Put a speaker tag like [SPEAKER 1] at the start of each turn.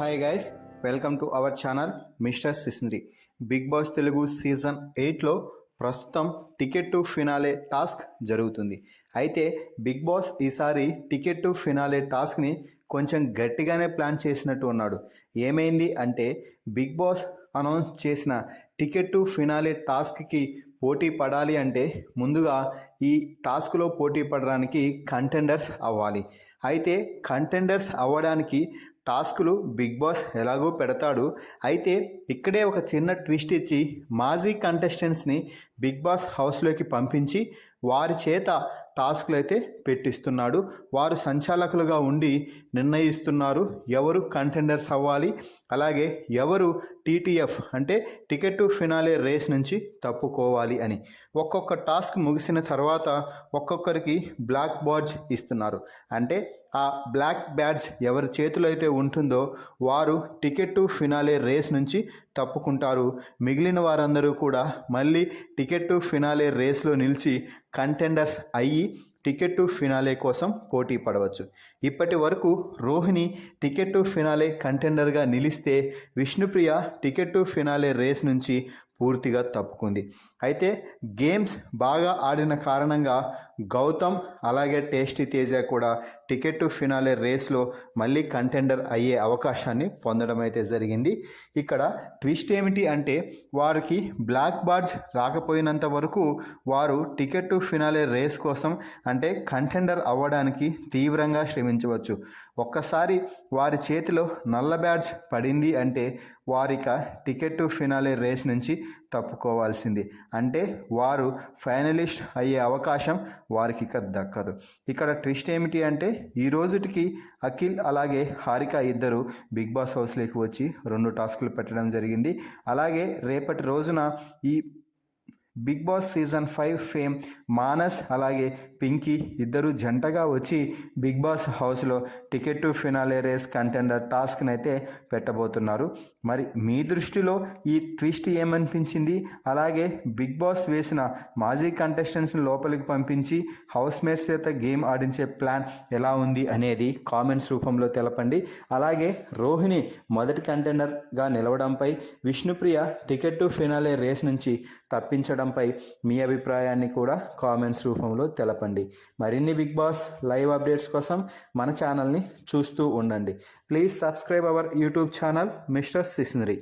[SPEAKER 1] Hi guys, welcome to our channel mister సిస్నరీ. Bigg Boss Telugu season 8లో ప్రస్తుతం ticket to finale task జరుగుతుంది. అయితే బిగ్ బాస్ ఈసారి టికెట్ టు ఫినాలే టాస్క్ని కొంచెం గట్టిగానే ప్లాన్ చేసినట్టు ఉన్నాడు. ఏమైంది అంటే బిగ్ బాస్ అనౌన్స్ చేసిన టికెట్ టు ఫినాలే టాస్క్కి పోటీ పడాలి అంటే ముందుగా ఈ టాస్క్లో పోటీ పడడానికి కంటెండర్స్ అవ్వాలి. అయితే కంటెండర్స్ అవ్వడానికి టాస్కులు బిగ్ బాస్ ఎలాగో పెడతాడు. అయితే ఇక్కడే ఒక చిన్న ట్విస్ట్ ఇచ్చి మాజీ కంటెస్టెంట్స్ని బిగ్ బాస్ హౌస్లోకి పంపించి వారి చేత టాస్క్లు అయితే పెట్టిస్తున్నాడు. వారు సంచాలకులుగా ఉండి నిర్ణయిస్తున్నారు ఎవరు కంటెండర్స్ అవ్వాలి, అలాగే ఎవరు టీటీఎఫ్ అంటే టికెట్ టు ఫినాలే రేస్ నుంచి తప్పుకోవాలి అని. ఒక్కొక్క టాస్క్ ముగిసిన తర్వాత ఒక్కొక్కరికి బ్లాక్ బాడ్జ్ ఇస్తున్నారు. అంటే ఆ బ్లాక్ బ్యాడ్జ్ ఎవరి చేతిలో అయితే ఉంటుందో వారు టికెట్ టు ఫినాలే రేస్ నుంచి తప్పుకుంటారు. మిగిలిన వారందరూ కూడా మళ్ళీ టికెట్ టు ఫినాలే రేస్లో నిలిచి కంటెండర్స్ అయ్యి టికెట్ టు ఫినాలే కోసం పోటీ పడవచ్చు. ఇప్పటి వరకు రోహిణి టికెట్ టు ఫినాలే కంటెండర్గా నిలిస్తే Vishnupriya ticket to finale race నుంచి పూర్తిగా తప్పుకుంది. అయితే గేమ్స్ బాగా ఆడిన కారణంగా గౌతమ్ అలాగే టేస్టీ తేజ కూడా టికెట్ టు ఫినాలే రేస్లో మళ్ళీ కంటెండర్ అయ్యే అవకాశాన్ని పొందడం అయితే జరిగింది. ఇక్కడ ట్విస్ట్ ఏమిటి అంటే వారికి బ్లాక్ బాడ్జ్ రాకపోయినంత వరకు వారు టికెట్ టు ఫినాలే రేస్ కోసం అంటే కంటెండర్ అవ్వడానికి తీవ్రంగా శ్రమించవచ్చు. ఒక్కసారి వారి చేతిలో నల్ల బ్యాడ్జ్ పడింది అంటే వారిక టికెట్ టు ఫినాలే రేస్ నుంచి తప్పుకోవాల్సింది. అంటే వారు ఫైనలిస్ట్ అయ్యే అవకాశం వారికి ఇక దక్కదు. ఇక్కడ ట్విస్ట్ ఏమిటి అంటే ఈ రోజుటికి అఖిల్ అలాగే హారిక ఇద్దరు బిగ్ బాస్ హౌస్లోకి వచ్చి 2 టాస్కులు పెట్టడం జరిగింది. అలాగే రేపటి రోజున ఈ Bigg Boss season 5 fame Manas అలాగే పింకీ ఇద్దరు జంటగా వచ్చి బిగ్ బాస్ హౌస్లో ticket to finale race contender టాస్క్ని అయితే పెట్టబోతున్నారు. మరి మీ దృష్టిలో ఈ ట్విస్ట్ ఏమనిపించింది? అలాగే బిగ్ బాస్ వేసిన మాజీ కంటెస్టెంట్స్ని లోపలికి పంపించి హౌస్ మేట్స్ చేత గేమ్ ఆడించే ప్లాన్ ఎలా ఉంది అనేది కామెంట్స్ రూపంలో తెలపండి. అలాగే రోహిణి మొదటి కంటెండర్గా నిలవడంపై, Vishnupriya ticket to finale race నుంచి తప్పించడంపై మీ అభిప్రాయాన్ని కూడా కామెంట్స్ రూపంలో తెలపండి. మరిన్ని బిగ్ బాస్ లైవ్ అప్డేట్స్ కోసం మన ఛానల్ని చూస్తూ ఉండండి. Please subscribe our YouTube channel mister సిస్నరీ.